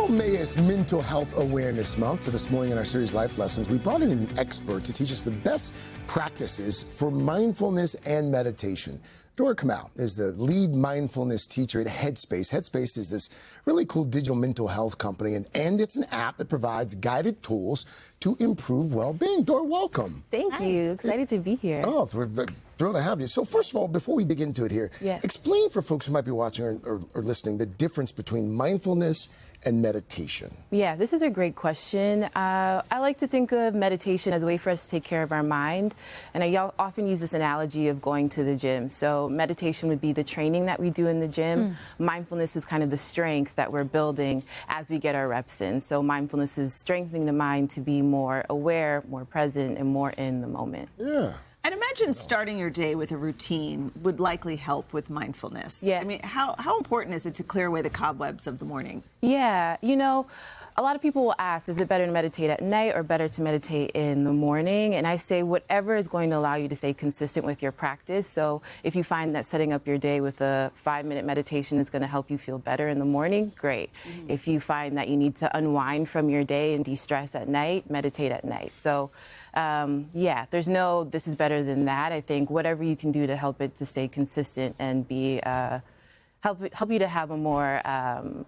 Well, May is Mental Health Awareness Month, so this morning in our series Life Lessons, we brought in an expert to teach us the best practices for mindfulness and meditation. Dora Kamau is the lead mindfulness teacher at Headspace. Headspace is this really cool digital mental health company, and it's an app that provides guided tools to improve well-being. Dora, welcome. Thank you. Excited to be here. Oh, we're thrilled to have you. So first of all, before we dig into it here, explain for folks who might be watching or listening the difference between mindfulness and meditation. Yeah, this is a great question. I like to think of meditation as a way for us to take care of our mind. And I often use this analogy of going to the gym. So meditation would be the training that we do in the gym. Mindfulness is kind of the strength that we're building as we get our reps in. So mindfulness is strengthening the mind to be more aware, more present, and more in the moment. Yeah. I'd imagine starting your day with a routine would likely help with mindfulness. Yeah. I mean, how important is it to clear away the cobwebs of the morning? Yeah, you know, a lot of people will ask, is it better to meditate at night or better to meditate in the morning? And I say whatever is going to allow you to stay consistent with your practice. So if you find that setting up your day with a 5-minute meditation is going to help you feel better in the morning, great. If you find that you need to unwind from your day and de-stress at night, meditate at night. So yeah, there's no this is better than that. I think whatever you can do to help it to stay consistent and be help you to have a more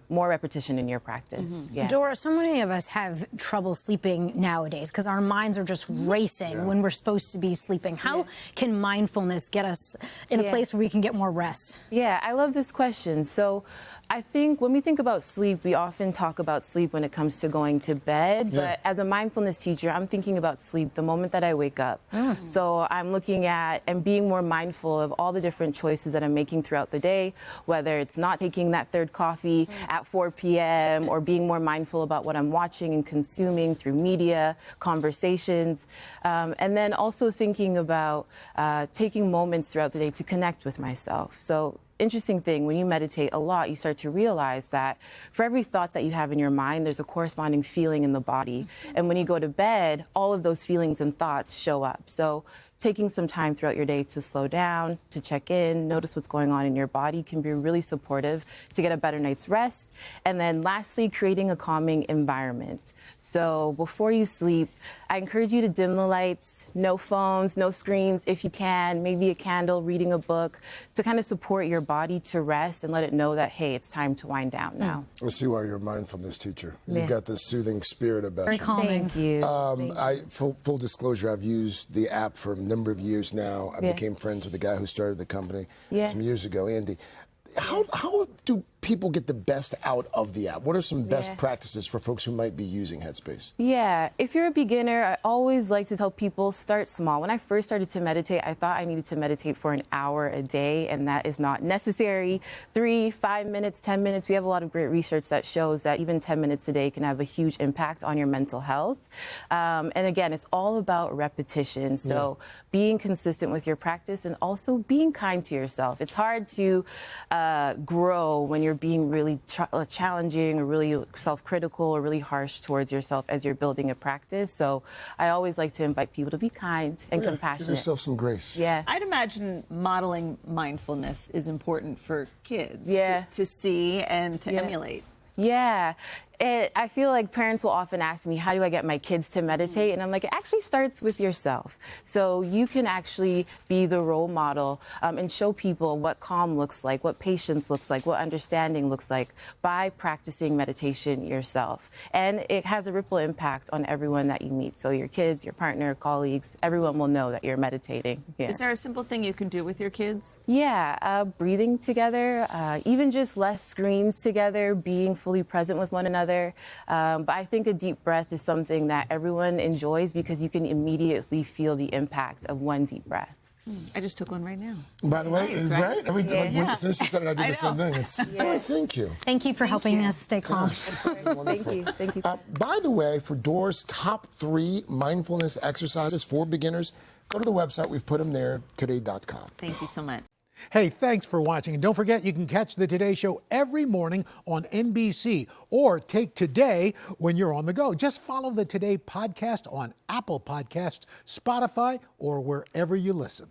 repetition in your practice. Yeah. Dora, so many of us have trouble sleeping nowadays because our minds are just racing when we're supposed to be sleeping. How can mindfulness get us in a place where we can get more rest? Yeah, I love this question. So I think when we think about sleep, we often talk about sleep when it comes to going to bed. But as a mindfulness teacher, I'm thinking about sleep the moment that I wake up. So I'm looking at and being more mindful of all the different choices that I'm making throughout the day, whether it's not taking that third coffee at 4 p.m. or being more mindful about what I'm watching and consuming through media, conversations, and then also thinking about taking moments throughout the day to connect with myself. So interesting thing, when you meditate a lot, you start to realize that for every thought that you have in your mind, there's a corresponding feeling in the body. And when you go to bed, all of those feelings and thoughts show up. So taking some time throughout your day to slow down, to check in, notice what's going on in your body can be really supportive to get a better night's rest. And then lastly, creating a calming environment. So before you sleep, I encourage you to dim the lights, no phones, no screens if you can, maybe a candle, reading a book, to kind of support your body to rest and let it know that, hey, it's time to wind down now. I see why you're a mindfulness teacher. You've got this soothing spirit about Very you. calming. Thank you. Full disclosure, I've used the app for a number of years now. I became friends with the guy who started the company some years ago, Andy. How do people get the best out of the app? What are some best practices for folks who might be using Headspace? Yeah, if you're a beginner, I always like to tell people start small. When I first started to meditate, I thought I needed to meditate for an hour a day, and that is not necessary. 3, 5 minutes, 10 minutes. We have a lot of great research that shows that even 10 minutes a day can have a huge impact on your mental health. And again, it's all about repetition. So being consistent with your practice and also being kind to yourself. It's hard to grow when you're being really challenging or really self-critical or really harsh towards yourself as you're building a practice. So I always like to invite people to be kind and compassionate. Give yourself some grace. Yeah. I'd imagine modeling mindfulness is important for kids to see and to emulate. Yeah. I feel like parents will often ask me, how do I get my kids to meditate? And I'm like, it actually starts with yourself. So you can actually be the role model and show people what calm looks like, what patience looks like, what understanding looks like by practicing meditation yourself. And it has a ripple impact on everyone that you meet. So your kids, your partner, colleagues, everyone will know that you're meditating. Yeah. Is there a simple thing you can do with your kids? Yeah, breathing together, even just less screens together, being fully present with one another. But I think a deep breath is something that everyone enjoys because you can immediately feel the impact of one deep breath. I just took one right now. By the way, nice, right? As soon as she said it, I did the same thing. Thank you. Thank you for helping us stay calm. Thank you. Thank you. By the way, for Dora's top 3 mindfulness exercises for beginners, go to the website. We've put them there, today.com. Thank you so much. Hey, thanks for watching. And don't forget, you can catch the Today Show every morning on NBC or take Today when you're on the go. Just follow the Today podcast on Apple Podcasts, Spotify, or wherever you listen.